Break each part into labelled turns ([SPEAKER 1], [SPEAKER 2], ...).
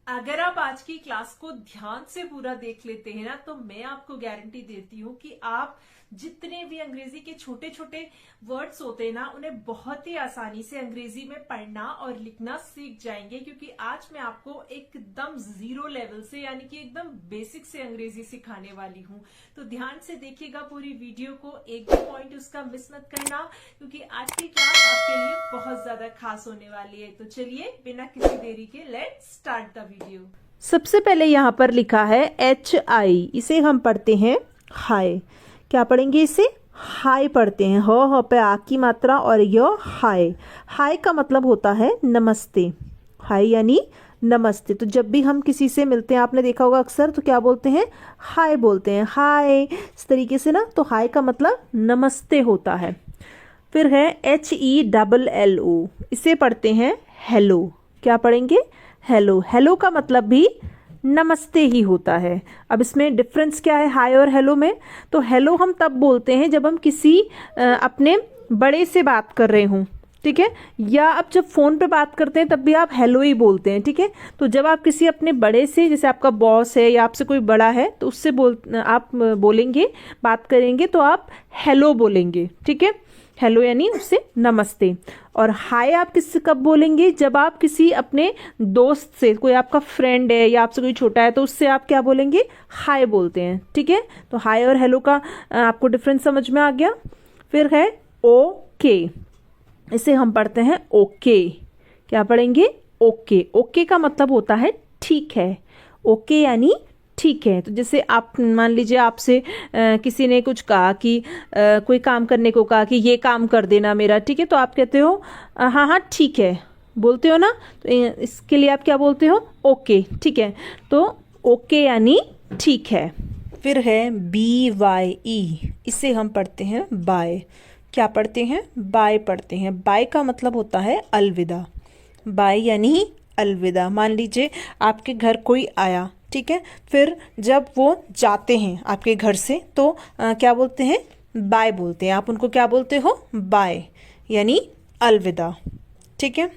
[SPEAKER 1] अगर आप आज की क्लास को ध्यान से पूरा देख लेते हैं ना, तो मैं आपको गारंटी देती हूँ कि आप जितने भी अंग्रेजी के छोटे छोटे वर्ड्स होते हैं ना, उन्हें बहुत ही आसानी से अंग्रेजी में पढ़ना और लिखना सीख जाएंगे। क्योंकि आज मैं आपको एकदम जीरो लेवल से, यानी कि एकदम बेसिक से अंग्रेजी सिखाने वाली हूँ। तो ध्यान से देखिएगा पूरी वीडियो को, एक भी पॉइंट उसका मिस मत करना, क्योंकि आज की क्लास आपके लिए बहुत ज्यादा खास होने वाली है। तो चलिए बिना किसी देरी के लेट्स स्टार्ट द वीडियो।
[SPEAKER 2] सबसे पहले यहाँ पर लिखा है HI, इसे हम पढ़ते हैं हाय। क्या पढ़ेंगे इसे? हाय पढ़ते हैं। ह पे आ की मात्रा और य हाय। हाय का मतलब होता है नमस्ते। हाय यानी नमस्ते। तो जब भी हम किसी से मिलते हैं, आपने देखा होगा अक्सर, तो क्या बोलते हैं? हाय बोलते हैं, हाय, इस तरीके से ना। तो हाय का मतलब नमस्ते होता है। फिर है HELLO, इसे पढ़ते हैं हेलो। क्या पढ़ेंगे? हेलो। हेलो का मतलब भी नमस्ते ही होता है। अब इसमें डिफरेंस क्या है हाय और हेलो में? तो हेलो हम तब बोलते हैं जब हम किसी अपने बड़े से बात कर रहे हों, ठीक है। या आप जब फ़ोन पे बात करते हैं तब भी आप हेलो ही बोलते हैं, ठीक है। तो जब आप किसी अपने बड़े से, जैसे आपका बॉस है या आपसे कोई बड़ा है, तो उससे आप बोलेंगे, बात करेंगे तो आप हेलो बोलेंगे, ठीक है। हेलो यानी उससे नमस्ते। और हाय आप किससे कब बोलेंगे? जब आप किसी अपने दोस्त से, कोई आपका फ्रेंड है या आपसे कोई छोटा है, तो उससे आप क्या बोलेंगे? हाय बोलते हैं, ठीक है। तो हाय और हेलो का आपको डिफरेंस समझ में आ गया। फिर है ओके, इसे हम पढ़ते हैं ओके। क्या पढ़ेंगे? ओके। ओके का मतलब होता है ठीक है। ओके यानी ठीक है। तो जैसे आप मान लीजिए आपसे किसी ने कुछ कहा कि कोई काम करने को कहा कि ये काम कर देना मेरा, ठीक है। तो आप कहते हो हाँ हाँ ठीक है, बोलते हो ना। तो इसके लिए आप क्या बोलते हो? ओके, ठीक है। तो ओके यानी ठीक है। फिर है BYE, इसे हम पढ़ते हैं बाय। क्या पढ़ते हैं? बाय पढ़ते हैं। बाय का मतलब होता है अलविदा। बाय यानी अलविदा। मान लीजिए आपके घर कोई आया, ठीक है। फिर जब वो जाते हैं आपके घर से, तो क्या बोलते हैं? बाय बोलते हैं। आप उनको क्या बोलते हो? बाय यानी अलविदा, ठीक है।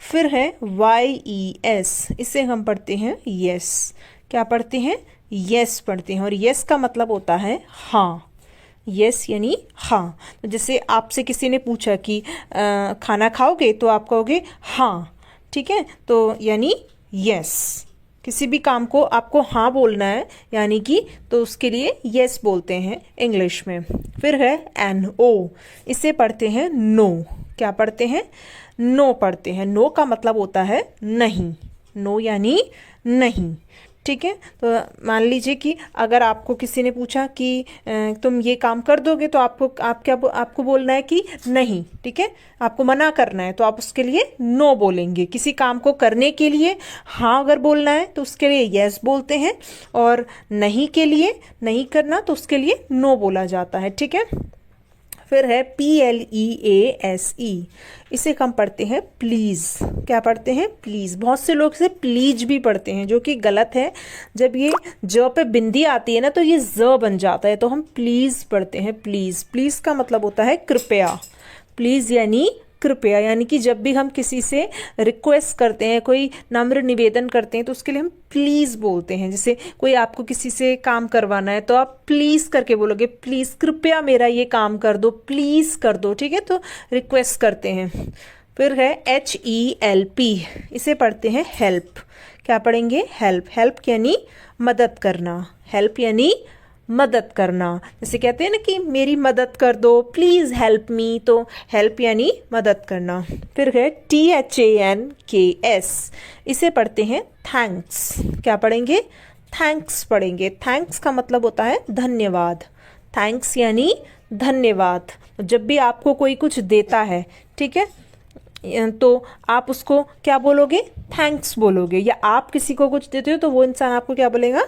[SPEAKER 2] फिर है YES, इसे हम पढ़ते हैं यस। क्या पढ़ते हैं? यस पढ़ते हैं। और यस का मतलब होता है हाँ। यस यानी हाँ। तो जैसे आपसे किसी ने पूछा कि खाना खाओगे, तो आप कहोगे हाँ, ठीक है। तो यानी यस। किसी भी काम को आपको हाँ बोलना है, यानी कि, तो उसके लिए यस बोलते हैं इंग्लिश में। फिर है NO, इसे पढ़ते हैं नो। क्या पढ़ते हैं? नो पढ़ते हैं। नो का मतलब होता है नहीं। नो यानी नहीं, ठीक है। तो मान लीजिए कि अगर आपको किसी ने पूछा कि तुम ये काम कर दोगे, तो आपको बोलना है कि नहीं, ठीक है। आपको मना करना है, तो आप उसके लिए नो बोलेंगे। किसी काम को करने के लिए हाँ अगर बोलना है, तो उसके लिए यस बोलते हैं। और नहीं के लिए, नहीं करना, तो उसके लिए नो बोला जाता है, ठीक है। फिर है PLEASE, इसे हम पढ़ते हैं प्लीज़। क्या पढ़ते हैं? प्लीज़। बहुत से लोग इसे प्लीज भी पढ़ते हैं, जो कि गलत है। जब ये ज पे बिंदी आती है ना, तो ये ज बन जाता है। तो हम प्लीज़ पढ़ते हैं, प्लीज़। प्लीज़ का मतलब होता है कृपया। प्लीज़ यानी कृपया। यानी कि जब भी हम किसी से रिक्वेस्ट करते हैं, कोई नम्र निवेदन करते हैं, तो उसके लिए हम प्लीज़ बोलते हैं। जैसे कोई आपको किसी से काम करवाना है, तो आप प्लीज़ करके बोलोगे, प्लीज़ कृपया मेरा ये काम कर दो, प्लीज़ कर दो, ठीक है। तो रिक्वेस्ट करते हैं। फिर है HELP, इसे पढ़ते हैं हेल्प। क्या पढ़ेंगे? हेल्प। हेल्प यानी मदद करना। हेल्प यानी मदद करना। जैसे कहते हैं ना कि मेरी मदद कर दो, प्लीज़ हेल्प मी, तो हेल्प यानी मदद करना। फिर है THANKS, इसे पढ़ते हैं थैंक्स। क्या पढ़ेंगे? थैंक्स पढ़ेंगे। थैंक्स का मतलब होता है धन्यवाद। थैंक्स यानी धन्यवाद। जब भी आपको कोई कुछ देता है, ठीक है, तो आप उसको क्या बोलोगे? थैंक्स बोलोगे। या आप किसी को कुछ देते हो, तो वो इंसान आपको क्या बोलेगा?